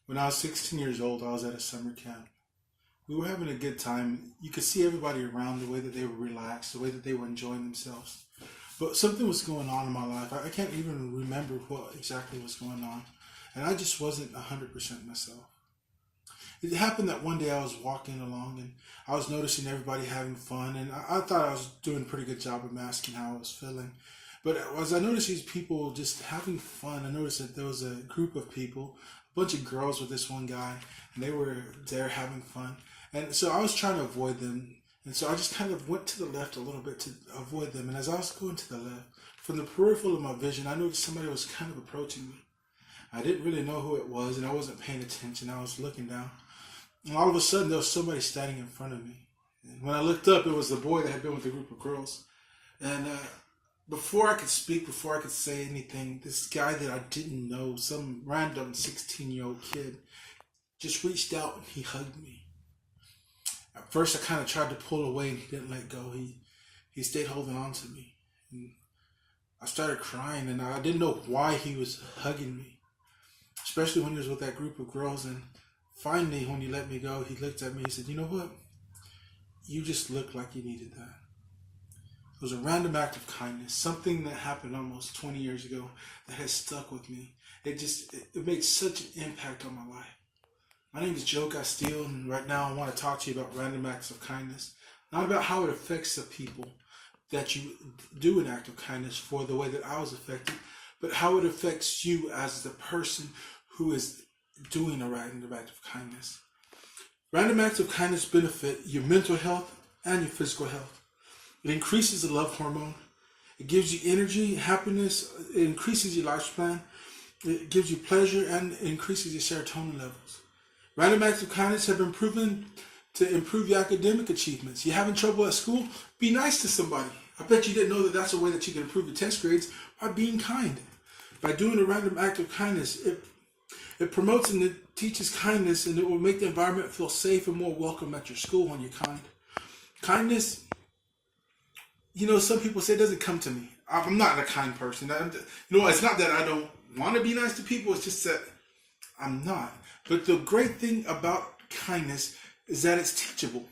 When I was 16 years old, I was at a summer camp. We were having a good time. You could see everybody around, the way that they were relaxed, the way that they were enjoying themselves. But something was going on in my life. I can't even remember what exactly was going on. And I just wasn't 100% myself. It happened that one day I was walking along and I was noticing everybody having fun. And I thought I was doing a pretty good job of masking how I was feeling. But as I noticed these people just having fun, I noticed that there was a group of people, a bunch of girls with this one guy, and they were there having fun. And so I was trying to avoid them. And so I just kind of went to the left a little bit to avoid them. And as I was going to the left, from the peripheral of my vision, I noticed somebody was kind of approaching me. I didn't really know who it was, and I wasn't paying attention. I was looking down. And all of a sudden, there was somebody standing in front of me. And when I looked up, it was the boy that had been with a group of girls. And before I could speak, before I could say anything, this guy that I didn't know, some random 16-year-old kid, just reached out and he hugged me. At first, I kind of tried to pull away and he didn't let go. He stayed holding on to me. And I started crying and I didn't know why he was hugging me, especially when he was with that group of girls. And finally, when he let me go, he looked at me and he said, "You know what? You just look like you needed that." It was a random act of kindness, something that happened almost 20 years ago that has stuck with me. It made such an impact on my life. My name is Joe Castile, and right now I want to talk to you about random acts of kindness. Not about how it affects the people that you do an act of kindness for, the way that I was affected, but how it affects you as the person who is doing a random act of kindness. Random acts of kindness benefit your mental health and your physical health. It increases the love hormone. It gives you energy, happiness. It increases your lifespan. It gives you pleasure and it increases your serotonin levels. Random acts of kindness have been proven to improve your academic achievements. You're having trouble at school? Be nice to somebody. I bet you didn't know that that's a way that you can improve your test grades, by being kind. By doing a random act of kindness, it promotes and it teaches kindness, and it will make the environment feel safe and more welcome at your school when you're kind. Kindness, some people say it doesn't come to me. I'm not a kind person. It's not that I don't want to be nice to people. It's just that I'm not. But the great thing about kindness is that it's teachable.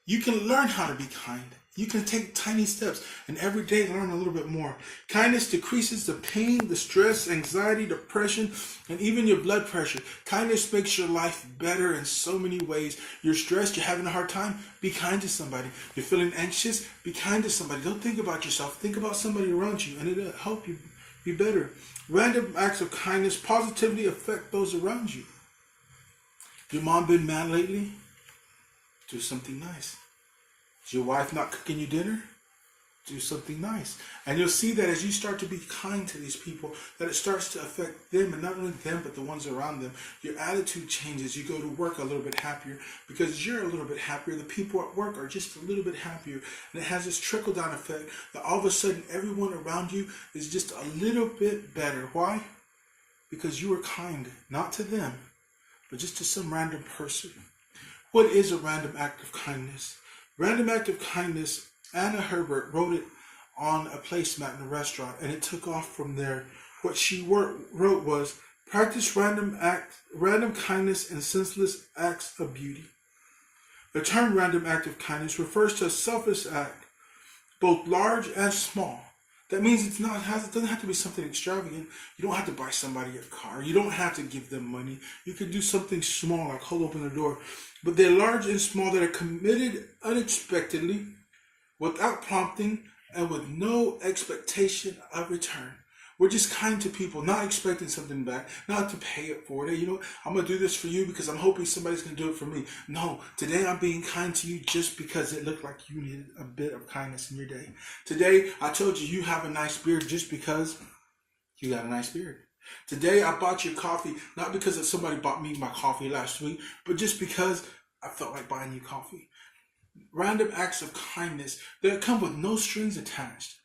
You can learn how to be kind. You can take tiny steps and every day learn a little bit more. Kindness decreases the pain, the stress, anxiety, depression, and even your blood pressure. Kindness makes your life better in so many ways. You're stressed, you're having a hard time, be kind to somebody. You're feeling anxious, be kind to somebody. Don't think about yourself, think about somebody around you, and it'll help you be better. Random acts of kindness positively affect those around you. Your mom been mad lately? Do something nice. Is your wife not cooking you dinner? Do something nice. And you'll see that as you start to be kind to these people, that it starts to affect them, and not only them, but the ones around them. Your attitude changes. You go to work a little bit happier because you're a little bit happier. The people at work are just a little bit happier. And it has this trickle-down effect that all of a sudden everyone around you is just a little bit better. Why? Because you were kind, not to them, but just to some random person. What is a random act of kindness? Random act of kindness, Anna Herbert wrote it on a placemat in a restaurant, and it took off from there. What she wrote was, practice random kindness and senseless acts of beauty. The term random act of kindness refers to a selfless act, both large and small. That means it doesn't have to be something extravagant. You don't have to buy somebody a car. You don't have to give them money. You could do something small, like hold open the door. But they're large and small, that are committed unexpectedly, without prompting, and with no expectation of return. We're just kind to people, not expecting something back, not to pay it forward. Hey, I'm going to do this for you because I'm hoping somebody's going to do it for me. No, today I'm being kind to you just because it looked like you needed a bit of kindness in your day. Today, I told you have a nice beard just because you got a nice beard. Today, I bought you coffee, not because somebody bought me my coffee last week, but just because I felt like buying you coffee. Random acts of kindness that come with no strings attached.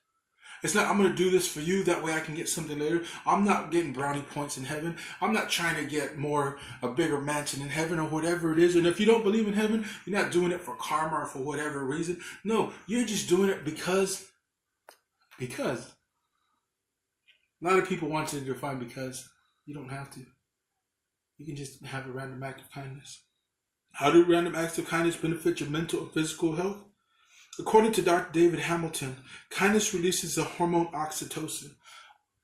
It's not, I'm going to do this for you, that way I can get something later. I'm not getting brownie points in heaven. I'm not trying to get a bigger mansion in heaven or whatever it is. And if you don't believe in heaven, you're not doing it for karma or for whatever reason. No, you're just doing it because. A lot of people want you to define because. You don't have to. You can just have a random act of kindness. How do random acts of kindness benefit your mental and physical health? According to Dr. David Hamilton, kindness releases the hormone oxytocin.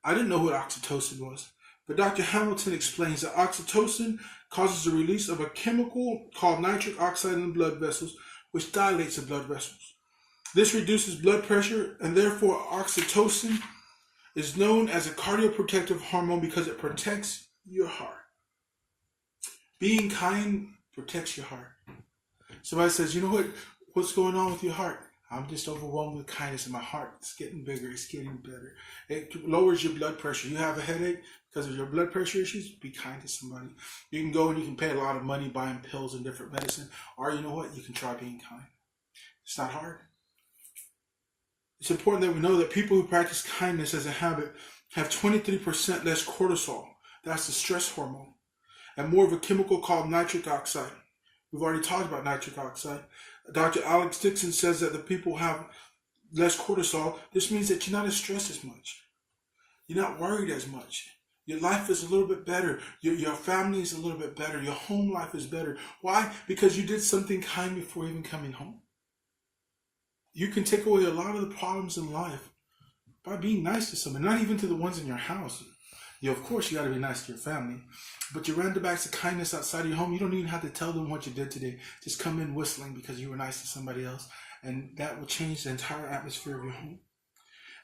I didn't know what oxytocin was, but Dr. Hamilton explains that oxytocin causes the release of a chemical called nitric oxide in the blood vessels, which dilates the blood vessels. This reduces blood pressure, and therefore oxytocin is known as a cardioprotective hormone because it protects your heart. Being kind protects your heart. Somebody says, you know what? What's going on with your heart? I'm just overwhelmed with kindness, and my heart's getting bigger. It's getting better. It lowers your blood pressure. You have a headache because of your blood pressure issues? Be kind to somebody. You can go and you can pay a lot of money buying pills and different medicine. Or you know what? You can try being kind. It's not hard. It's important that we know that people who practice kindness as a habit have 23% less cortisol. That's the stress hormone. And more of a chemical called nitric oxide. We've already talked about nitric oxide. Dr. Alex Dixon says that the people have less cortisol. This means that you're not as stressed as much. You're not worried as much. Your life is a little bit better. Your family is a little bit better. Your home life is better. Why? Because you did something kind before even coming home. You can take away a lot of the problems in life by being nice to someone, not even to the ones in your house. Of course, you got to be nice to your family. But your random acts of kindness outside of your home, you don't even have to tell them what you did today. Just come in whistling because you were nice to somebody else. And that will change the entire atmosphere of your home.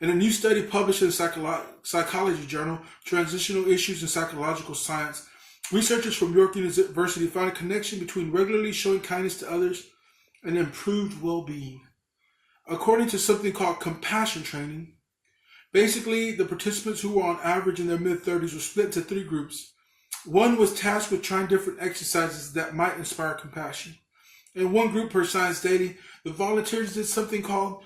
In a new study published in the Psychology Journal, Transitional Issues in Psychological Science, researchers from York University found a connection between regularly showing kindness to others and improved well-being. According to something called compassion training, basically, the participants who were on average in their mid-30s were split into 3 groups. One was tasked with trying different exercises that might inspire compassion. In one group per Science Daily, the volunteers did something called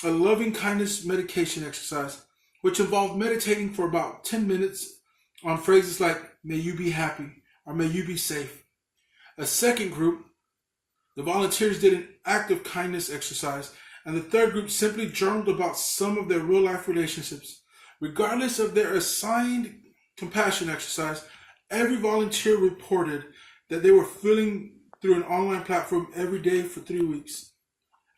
a loving kindness medication exercise, which involved meditating for about 10 minutes on phrases like, may you be happy, or may you be safe. A second group, the volunteers did an active kindness exercise, and the third group simply journaled about some of their real-life relationships. Regardless of their assigned compassion exercise, every volunteer reported that they were feeling through an online platform every day for 3 weeks.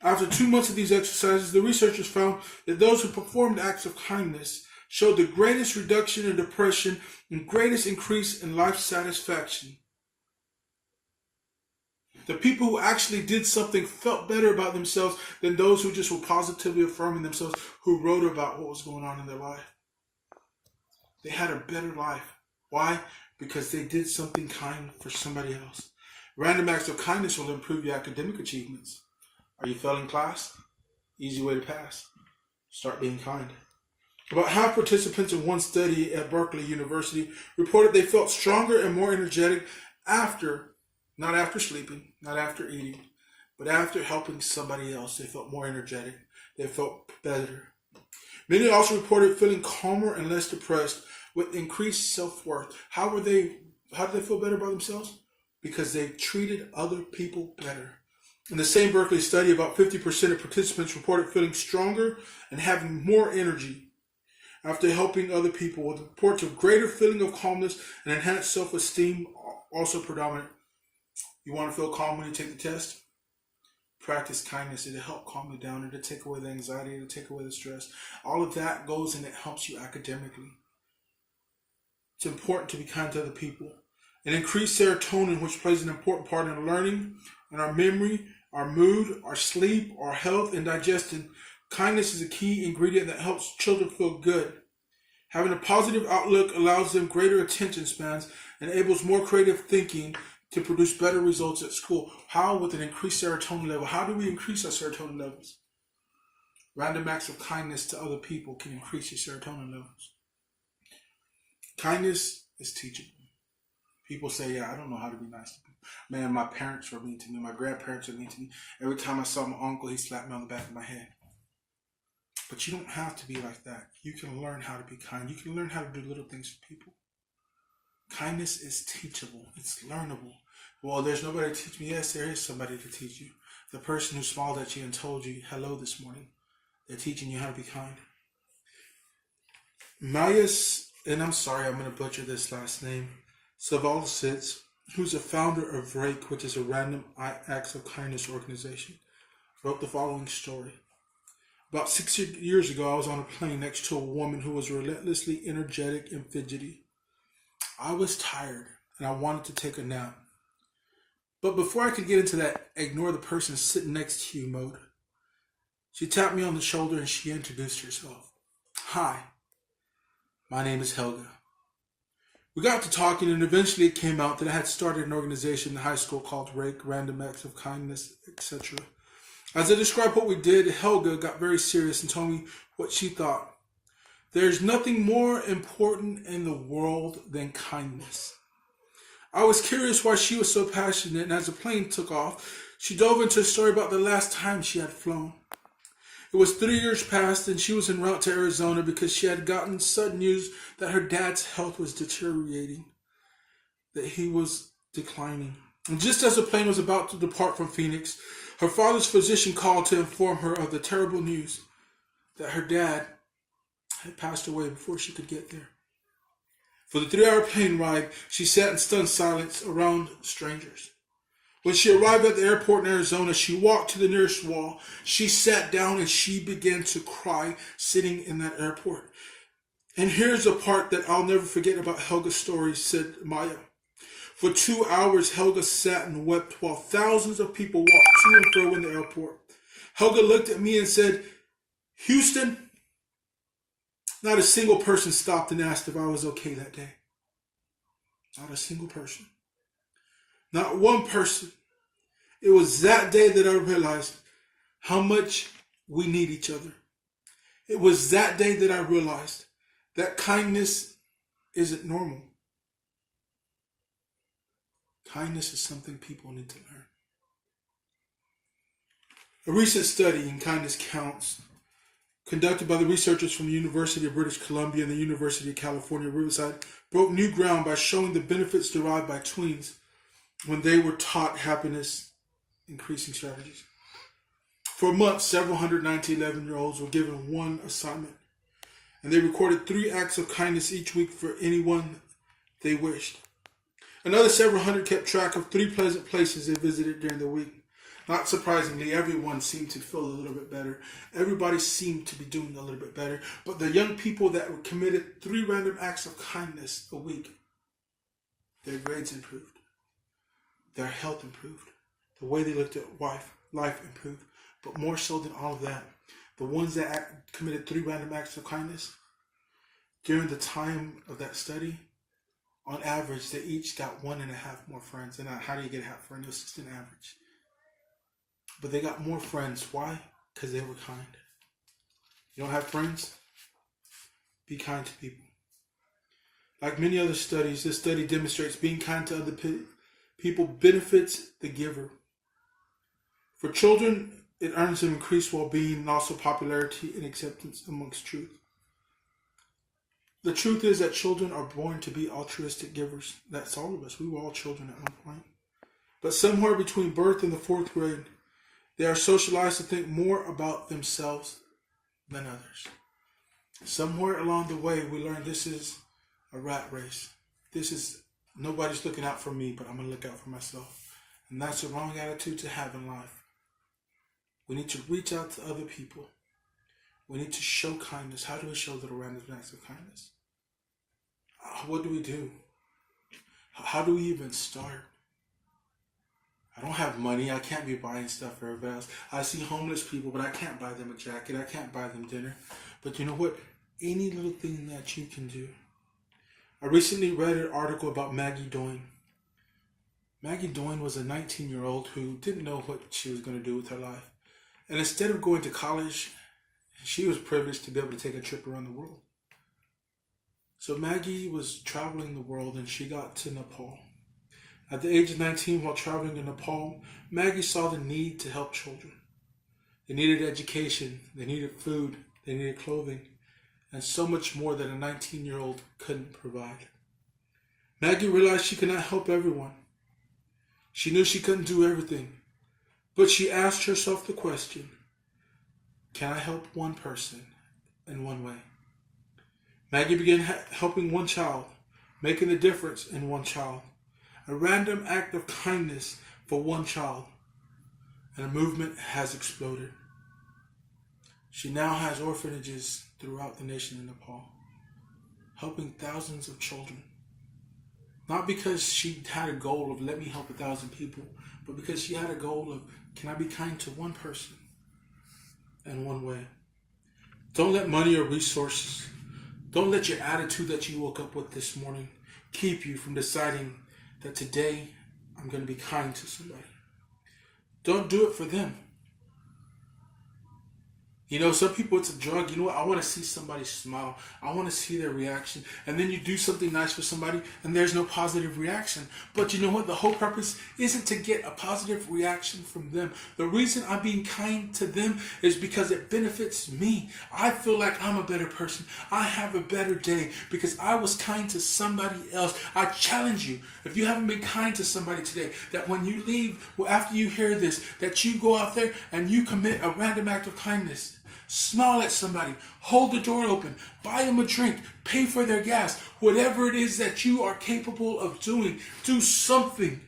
After 2 months of these exercises, the researchers found that those who performed acts of kindness showed the greatest reduction in depression and greatest increase in life satisfaction. The people who actually did something felt better about themselves than those who just were positively affirming themselves, who wrote about what was going on in their life. They had a better life. Why? Because they did something kind for somebody else. Random acts of kindness will improve your academic achievements. Are you failing class? Easy way to pass. Start being kind. About half participants in one study at Berkeley University reported they felt stronger and more energetic not after sleeping, not after eating, but after helping somebody else. They felt more energetic. They felt better. Many also reported feeling calmer and less depressed with increased self-worth. How did they feel better about themselves? Because they treated other people better. In the same Berkeley study, about 50% of participants reported feeling stronger and having more energy after helping other people, with reports of greater feeling of calmness and enhanced self-esteem also predominant. You want to feel calm when you take the test? Practice kindness. It'll help calm you down. It'll take away the anxiety. It'll take away the stress. All of that goes and it helps you academically. It's important to be kind to other people. And increase serotonin, which plays an important part in learning, in our memory, our mood, our sleep, our health, and digestion. Kindness is a key ingredient that helps children feel good. Having a positive outlook allows them greater attention spans, enables more creative thinking to produce better results at school. How? With an increased serotonin level. How do we increase our serotonin levels? Random acts of kindness to other people can increase your serotonin levels. Kindness is teachable. People say, yeah, I don't know how to be nice to people. Man, my parents were mean to me. My grandparents were mean to me. Every time I saw my uncle, he slapped me on the back of my head. But you don't have to be like that. You can learn how to be kind. You can learn how to do little things for people. Kindness is teachable. It's learnable. Well, there's nobody to teach me. Yes, there is somebody to teach you. The person who smiled at you and told you hello this morning. They're teaching you how to be kind. Mayas, and I'm sorry, I'm going to butcher this last name. Persuasive, who's a founder of Rake, which is a random acts of kindness organization, wrote the following story. About 6 years ago, I was on a plane next to a woman who was relentlessly energetic and fidgety. I was tired and I wanted to take a nap. But before I could get into that ignore the person sitting next to you mode, she tapped me on the shoulder and she introduced herself. Hi, my name is Helga. We got to talking and eventually it came out that I had started an organization in high school called Rake, Random Acts of Kindness, etc. As I described what we did, Helga got very serious and told me what she thought. There's nothing more important in the world than kindness. I was curious why she was so passionate, and as the plane took off, she dove into a story about the last time she had flown. It was 3 years past, and she was en route to Arizona because she had gotten sudden news that her dad's health was deteriorating, that he was declining. And just as the plane was about to depart from Phoenix, her father's physician called to inform her of the terrible news that her dad had passed away before she could get there. For the 3-hour plane ride, she sat in stunned silence around strangers. When she arrived at the airport in Arizona, she walked to the nearest wall. She sat down and she began to cry sitting in that airport. And here's the part that I'll never forget about Helga's story, said Maya. For 2 hours, Helga sat and wept while thousands of people walked to and fro in the airport. Helga looked at me and said, Houston, not a single person stopped and asked if I was okay that day. Not a single person. Not one person. It was that day that I realized how much we need each other. It was that day that I realized that kindness isn't normal. Kindness is something people need to learn. A recent study in kindness counts, conducted by the researchers from the University of British Columbia and the University of California, Riverside, broke new ground by showing the benefits derived by tweens when they were taught happiness-increasing strategies. For months, several hundred 9 to 11-year-olds were given one assignment, and they recorded 3 acts of kindness each week for anyone they wished. Another several hundred kept track of 3 pleasant places they visited during the week. Not surprisingly, everyone seemed to feel a little bit better. Everybody seemed to be doing a little bit better. But the young people that were committed 3 random acts of kindness a week, their grades improved. Their health improved. The way they looked at life improved. But more so than all of that, the ones that committed 3 random acts of kindness, during the time of that study, on average, they each got 1.5 more friends. And how do you get a half friend? It was just an average. But they got more friends. Why? Because they were kind. You don't have friends? Be kind to people. Like many other studies, this study demonstrates being kind to other people benefits the giver. For children, it earns them increased well-being and also popularity and acceptance amongst truth. The truth is that children are born to be altruistic givers. That's all of us. We were all children at one point. But somewhere between birth and the 4th grade, they are socialized to think more about themselves than others. Somewhere along the way, we learn this is a rat race. This is nobody's looking out for me, but I'm going to look out for myself. And that's the wrong attitude to have in life. We need to reach out to other people. We need to show kindness. How do we show little random acts of kindness? What do we do? How do we even start? I don't have money. I can't be buying stuff for everybody else. I see homeless people, but I can't buy them a jacket. I can't buy them dinner. But you know what? Any little thing that you can do. I recently read an article about Maggie Doyne. Maggie Doyne was a 19-year-old who didn't know what she was going to do with her life. And instead of going to college, she was privileged to be able to take a trip around the world. So Maggie was traveling the world and she got to Nepal. At the age of 19, while traveling in Nepal, Maggie saw the need to help children. They needed education, they needed food, they needed clothing, and so much more that a 19-year-old couldn't provide. Maggie realized she could not help everyone. She knew she couldn't do everything, but she asked herself the question, can I help one person in one way? Maggie began helping one child, making a difference in one child. A random act of kindness for one child, and a movement has exploded. She now has orphanages throughout the nation in Nepal, helping thousands of children. Not because she had a goal of let me help 1,000 people, but because she had a goal of can I be kind to one person in one way. Don't let money or resources, don't let your attitude that you woke up with this morning keep you from deciding that today I'm going to be kind to somebody. Don't do it for them. You know, some people, it's a drug. You know what? I want to see somebody smile. I want to see their reaction. And then you do something nice for somebody and there's no positive reaction. But you know what? The whole purpose isn't to get a positive reaction from them. The reason I'm being kind to them is because it benefits me. I feel like I'm a better person. I have a better day because I was kind to somebody else. I challenge you, if you haven't been kind to somebody today, that when you leave, well, after you hear this, that you go out there and you commit a random act of kindness. Smile at somebody, hold the door open, buy them a drink, pay for their gas, whatever it is that you are capable of doing, do something.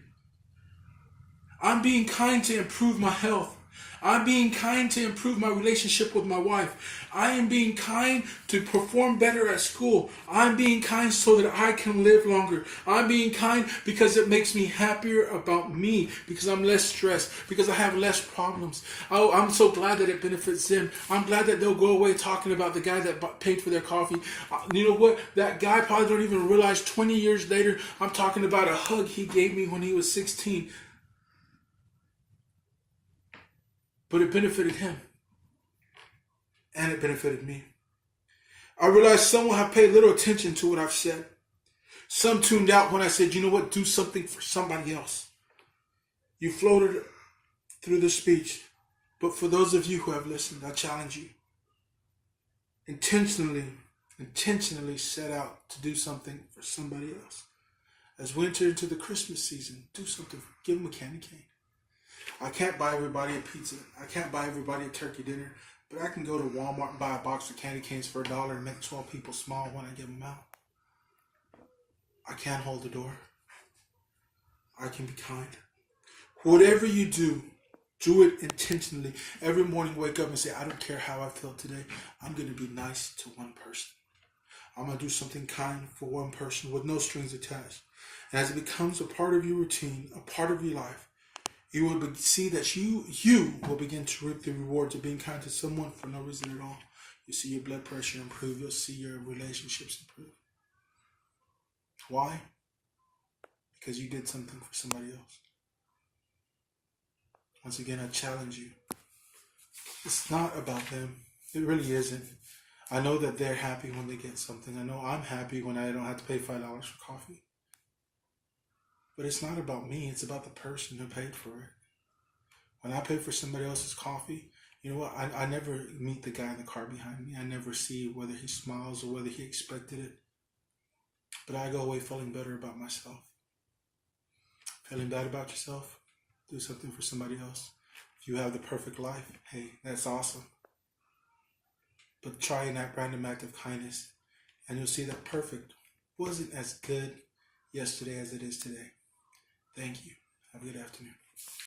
I'm being kind to improve my health. I'm being kind to improve my relationship with my wife. I am being kind to perform better at school. I'm being kind so that I can live longer. I'm being kind because it makes me happier about me, because I'm less stressed, because I have less problems. Oh, I'm so glad that it benefits them. I'm glad that they'll go away talking about the guy that paid for their coffee. You know what? That guy probably don't even realize 20 years later, I'm talking about a hug he gave me when he was 16. But it benefited him. And it benefited me. I realized some will have paid little attention to what I've said. Some tuned out when I said, you know what, do something for somebody else. You floated through the speech. But for those of you who have listened, I challenge you. Intentionally set out to do something for somebody else. As we enter into the Christmas season, do something. Give them a candy cane. I can't buy everybody a pizza. I can't buy everybody a turkey dinner. But I can go to Walmart and buy a box of candy canes for $1 and make 12 people smile when I give them out. I can't hold the door. I can be kind. Whatever you do it intentionally. Every morning wake up and say, I don't care how I feel today. I'm going to be nice to one person. I'm going to do something kind for one person with no strings attached. And as it becomes a part of your routine, a part of your life, you will see that you will begin to reap the rewards of being kind to someone for no reason at all. You'll see your blood pressure improve. You'll see your relationships improve. Why? Because you did something for somebody else. Once again, I challenge you. It's not about them. It really isn't. I know that they're happy when they get something. I know I'm happy when I don't have to pay $5 for coffee. But it's not about me. It's about the person who paid for it. When I pay for somebody else's coffee, you know what? I never meet the guy in the car behind me. I never see whether he smiles or whether he expected it. But I go away feeling better about myself. Feeling bad about yourself? Do something for somebody else. If you have the perfect life, hey, that's awesome. But try that random act of kindness, and you'll see that perfect wasn't as good yesterday as it is today. Thank you. Have a good afternoon.